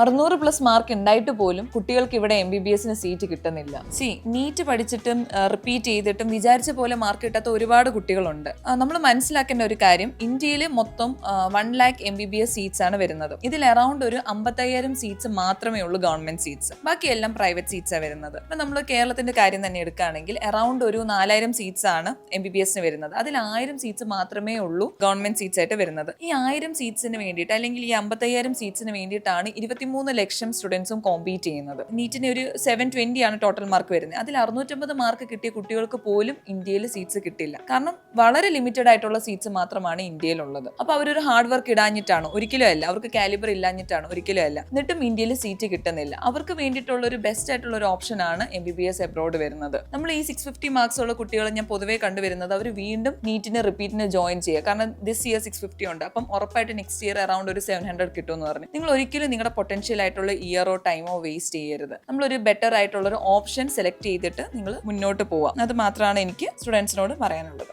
600+ mark ഉണ്ടായിട്ട് പോലും കുട്ടികൾക്ക് ഇവിടെ MBBS സീറ്റ് കിട്ടുന്നില്ല. നീറ്റ് പഠിച്ചിട്ടും റിപ്പീറ്റ് ചെയ്തിട്ടും വിചാരിച്ച പോലെ മാർക്ക് കിട്ടാത്ത ഒരുപാട് കുട്ടികളുണ്ട്. നമ്മൾ മനസ്സിലാക്കേണ്ട ഒരു കാര്യം, ഇന്ത്യയിൽ മൊത്തം 1 lakh MBBS സീറ്റ്സ് ആണ് വരുന്നത്. ഇതിൽ അറൌണ്ട് ഒരു 55,000 സീറ്റ്സ് മാത്രമേ ഉള്ളൂ ഗവൺമെന്റ് സീറ്റ്സ്, ബാക്കിയെല്ലാം പ്രൈവറ്റ് സീറ്റ്സ് ആണ് വരുന്നത്. അപ്പൊ നമ്മൾ കേരളത്തിന്റെ കാര്യം തന്നെ എടുക്കുകയാണെങ്കിൽ അറൌണ്ട് ഒരു 4,000 സീറ്റ്സ് ആണ് MBBS വരുന്നത്. അതിൽ 1,000 സീറ്റ്സ് മാത്രമേ ഉള്ളൂ ഗവൺമെന്റ് സീറ്റ്സ് ആയിട്ട് വരുന്നത്. ഈ 1,000 സീറ്റ്സിന് വേണ്ടിയിട്ട് അല്ലെങ്കിൽ ഈ 55,000 സീറ്റ്സിന് വേണ്ടിയിട്ടാണ് 23 ലക്ഷം സ്റ്റുഡൻസും കോമ്പീറ്റ് ചെയ്യുന്നത്. നീറ്റിന് ഒരു 720 ആണ് ടോട്ടൽ മാർക്ക് വരുന്നത്. അതിൽ 650 മാർക്ക് കിട്ടിയ കുട്ടികൾക്ക് പോലും ഇന്ത്യയിൽ സീറ്റ്സ് കിട്ടില്ല. കാരണം വളരെ ലിമിറ്റഡ് ആയിട്ടുള്ള സീറ്റ്സ് മാത്രമാണ് ഇന്ത്യയിലുള്ളത്. അപ്പൊ അവരൊരു ഹാർഡ് വർക്ക് ഇടാഞ്ഞിട്ടാണോ? ഒരിക്കലും അല്ല. അവർക്ക് കാലിബർ ഇല്ലാഞ്ഞിട്ടാണോ? ഒരിക്കലും അല്ല. എന്നിട്ടും ഇന്ത്യയിൽ സീറ്റ് കിട്ടുന്നില്ല. അവർക്ക് വേണ്ടിയിട്ടുള്ള ഒരു ബെസ്റ്റ് ആയിട്ടുള്ള ഒരു ഓപ്ഷൻ ആണ് MBBS അബ്രോഡ് വരുന്നത്. നമ്മൾ ഈ 650 മാർക്സ് ഉള്ള കുട്ടികളെ ഞാൻ പൊതുവേ കണ്ടുവരുന്നത് അവർ വീണ്ടും നീറ്റിന് റിപ്പീറ്റിന് ജോയിൻ ചെയ്യുക. കാരണം ദിസ് ഇയർ 650 ഉണ്ട്, അപ്പം ഉറപ്പായിട്ട് നെക്സ്റ്റ് ഇയർ അറൌണ്ട് ഒരു 700 കിട്ടുമെന്ന് പറഞ്ഞു. നിങ്ങൾ ഒരിക്കലും നിങ്ങളുടെ പൊട്ടൻഷ്യൽ ആയിട്ടുള്ള ഇയറോ ടൈമോ വേസ്റ്റ് ചെയ്യരുത്. നമ്മളൊരു ബെറ്റർ ആയിട്ടുള്ള ഒരു ഓപ്ഷൻ സെലക്ട് ചെയ്തിട്ട് നിങ്ങൾ മുന്നോട്ട് പോവാം. അത് മാത്രമാണ് എനിക്ക് സ്റ്റുഡൻസിനോട് പറയാനുള്ളത്.